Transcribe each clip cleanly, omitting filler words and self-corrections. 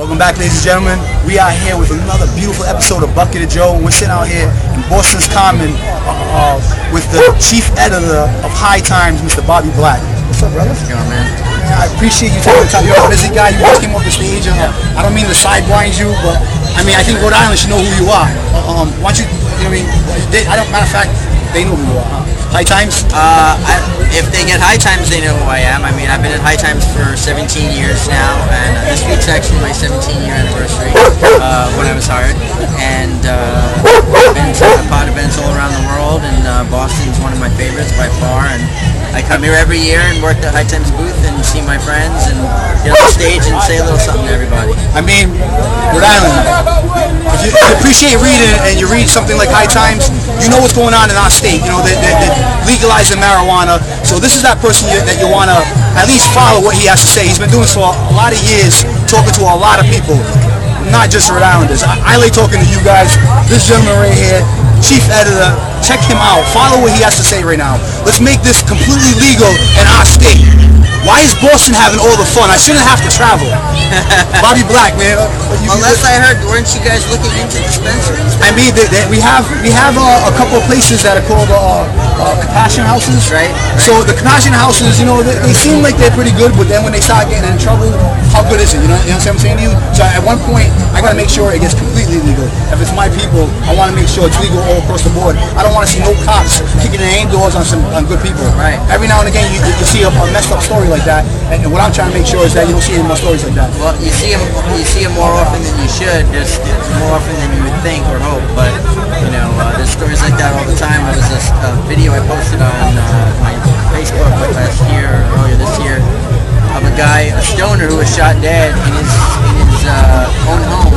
Welcome back, ladies and gentlemen. We are here with another beautiful episode of Bucket of Joe. We're sitting out here in Boston's Common with the chief editor of High Times, Mr. Bobby Black. What's up, brother? What's going on, man? I appreciate you taking the time. You're a busy guy. You just came off the stage. I don't mean to sidewind you, but I mean, I think Rhode Island should know who you are. Why don't you, you know what I mean? Matter of fact, they know who you are. High Times? If they get High Times, they know who I am. I mean, I've been at High Times for 17 years now, and this week's actually my 17-year anniversary when I was hired. And I've been to a pot events all around the world, and Boston's one of my favorites by far. And I come here every year and work the High Times booth and see my friends and get on the stage and say a little something to everybody. I mean, Rhode Island, if you appreciate reading and you read something like High Times, you know what's going on in our state. You know, they're legalizing marijuana. So this is that person that you want to at least follow what he has to say. He's been doing this for a lot of years, talking to a lot of people, not just Rhode Islanders. I like talking to you guys. This gentleman right here, chief editor, check him out. Follow what he has to say right now. Let's make this completely legal in our state. Why is Boston having all the fun? I shouldn't have to travel. Bobby Black, man. Unless I heard, weren't you guys looking into dispensaries? I mean, we have a couple of places that are called compassion houses. Right. So the compassion houses, you know, they seem like they're pretty good, but then when they start getting in trouble, how good is it? You know what I'm saying to you? So at one point, I got to make sure it gets completely legal. If it's my people, I want to make sure it's legal all across the board. I don't want to see no cops kicking their doors on good people. Right. Every now and again, you see a messed up story like that, and what I'm trying to make sure is that you don't see any more stories like that. Well, you see them more often than you should, just more often than you would think or hope. But you know, there's stories like that all the time. There was a video I posted on my Facebook earlier this year, of a guy, a stoner, who was shot dead in his own home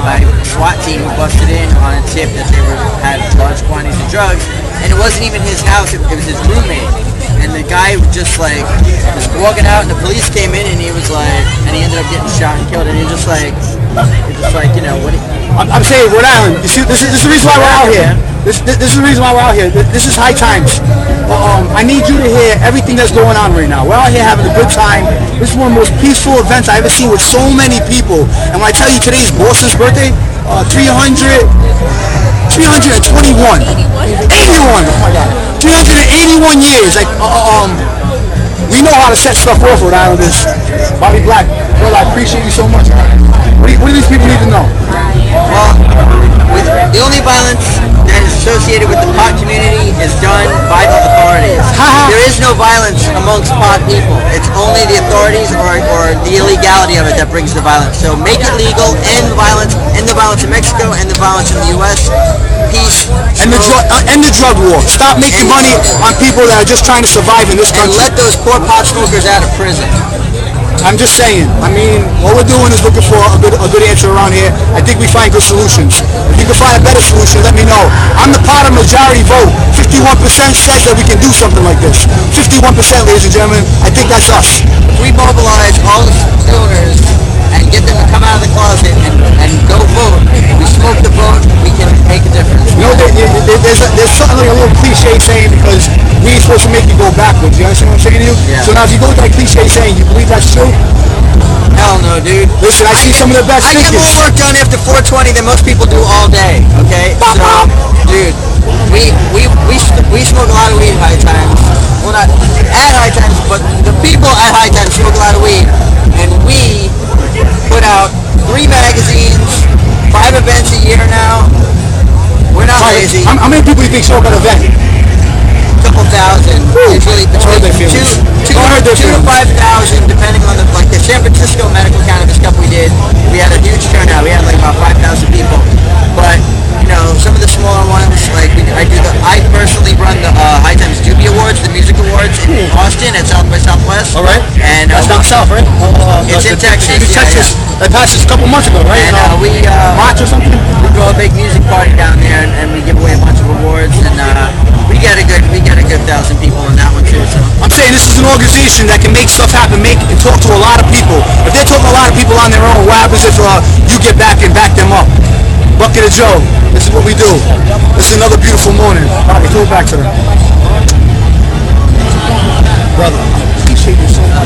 by a SWAT team who busted in on a tip that they had large quantities of drugs, and it wasn't even his house; it was his roommate. And the guy just like was walking out, and the police came in, and he was like, and he ended up getting shot and killed. And you're just like, you know, what? I'm saying, Rhode Island. You see, this is the reason why we're out here. This is the reason why we're out here. This is High Times. I need you to hear everything that's going on right now. We're out here having a good time. This is one of the most peaceful events I've ever seen with so many people. And when I tell you today's Boston's birthday, 321. 81. Oh my God. 381 years. Like, we know how to set stuff off, Rhode Islanders. Bobby Black, brother, I appreciate you so much. What do these people need to know? Well, the only violence that is associated with the pot community is done by the authorities. There is no violence amongst pot people. It's only the authorities or the illegality of it that brings the violence. So make it legal, end the violence in Mexico, end the violence in the U.S. Peace. And the drug war. Stop making money on people that are just trying to survive in this country. And let those poor pot smokers out of prison. I'm just saying. I mean, what we're doing is looking for a good answer around here. I think we find good solutions. If you can find a better solution, let me know. I'm the part of majority vote. 51% says that we can do something like this. 51%, ladies and gentlemen. I think that's us. If we mobilize all the stoners and get them to come out of the closet and go vote, we smoke the vote, we can make a difference. You know, there's something like a little cliche saying, because we ain't supposed to make you go backwards. You understand what I'm saying to you? Yeah. So now if you go with that cliche saying, you believe that's true? Hell no, dude. Listen, I see some of the best thinkers. I get more work done after 420 than most people do all day, okay? So, dude, we smoke a lot of weed at High Times. Well, not at High Times, but the people at High Times smoke a lot of weed. And we put out 3 magazines, 5 events a year now. We're not lazy. How many people do you think show up at an event? A couple thousand. Usually between 2 to 5,000, depending on the San Francisco Medical Cannabis Cup we did. We had a huge turnout. We had like about 5,000 people. But you know, some of the smaller ones, like I personally run the High Times Doobie Awards, the music awards in Austin at South by Southwest. All right. And that's down south, right? It's in Texas. It's Texas. That passed a couple months ago, right? And we March or something. We throw a big music party down there, and we give away a bunch of awards, and we get a good 1,000 people on that one too. So I'm saying this is an organization that can make stuff happen, and talk to a lot of people. If they're talking to a lot of people on their own, what happens if you get back and back them up? Bucket of Joe. This is what we do. This is another beautiful morning. All right, throw it back to them. Brother, I appreciate you so much.